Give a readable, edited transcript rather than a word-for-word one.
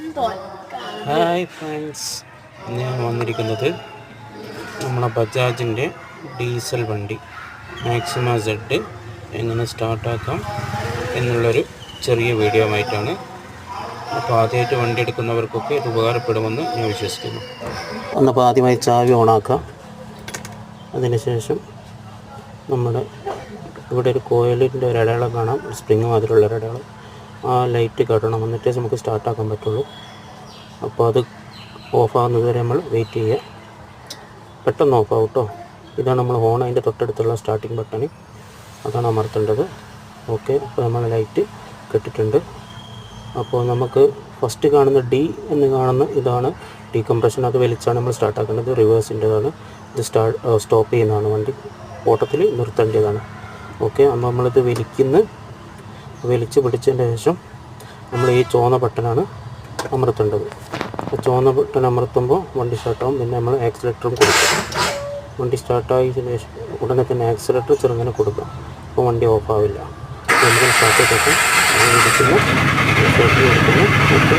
Hi friends, ഞാൻ വന്നിരിക്കുന്നത് നമ്മളെ ബജാജിൻ്റെ ഡീസൽ വണ്ടി മാക്സിമ സെഡ് എങ്ങനെ സ്റ്റാർട്ടാക്കാം എന്നുള്ളൊരു ചെറിയ വീഡിയോ ആയിട്ടാണ്. അപ്പോൾ ആദ്യമായിട്ട് വണ്ടി എടുക്കുന്നവർക്കൊക്കെ ഇത് ഉപകാരപ്പെടുമെന്ന് ഞാൻ വിശ്വസിക്കുന്നു. അപ്പോൾ ആദ്യമായി ചാവി ഓണാക്കാം. അതിനുശേഷം നമ്മുടെ ഇവിടെ ഒരു കോയിലിൻ്റെ ഒരു അടയാളം കാണാം, സ്പ്രിങ് മാതിരിയുള്ള ഒരു അടയാളം. ആ ലൈറ്റ് കടണം, എന്നിട്ടേ നമുക്ക് സ്റ്റാർട്ടാക്കാൻ പറ്റുള്ളൂ. അപ്പോൾ അത് ഓഫാകുന്നത് വരെ നമ്മൾ വെയിറ്റ് ചെയ്യുക. പെട്ടെന്ന് ഓഫാവും കേട്ടോ. ഇതാണ് നമ്മൾ ഹോൺ, അതിൻ്റെ തൊട്ടടുത്തുള്ള സ്റ്റാർട്ടിങ് ബട്ടൺ, അതാണ് അമർത്തേണ്ടത്. ഓക്കെ, അപ്പോൾ നമ്മൾ ലൈറ്റ് കെട്ടിട്ടുണ്ട്. അപ്പോൾ നമുക്ക് ഫസ്റ്റ് കാണുന്ന ഡി എന്ന് കാണുന്ന ഇതാണ് ഡീകംപ്രഷൻ. അത് വലിച്ചാണ് നമ്മൾ സ്റ്റാർട്ടാക്കേണ്ടത്. റിവേഴ്സിൻ്റെതാണ് ഇത്. സ്റ്റോപ്പ് ചെയ്യുന്നതാണ്, വണ്ടി ഓട്ടത്തിൽ നിർത്തേണ്ടതാണ്. ഓക്കെ, അപ്പോൾ നമ്മളിത് വലിച്ച് പിടിച്ചതിന് ശേഷം നമ്മൾ ഈ ചുവന്ന ബട്ടനാണ് അമർത്തേണ്ടത്. ചുവന്ന ബട്ടൺ അമർത്തുമ്പോൾ വണ്ടി സ്റ്റാർട്ടാവും. പിന്നെ നമ്മൾ ആക്സിലേറ്ററും കൊടുക്കും. വണ്ടി സ്റ്റാർട്ടായതിനു ശേഷം ഉടനെ തന്നെ ആക്സിലേറ്റർ ചെറുങ്ങനെ കൊടുക്കാം. അപ്പോൾ വണ്ടി ഓഫാവില്ല. നമുക്ക് സ്റ്റാർട്ട് ചെയ്തിട്ട് ഇടിക്കുന്നു, ഓക്കെ.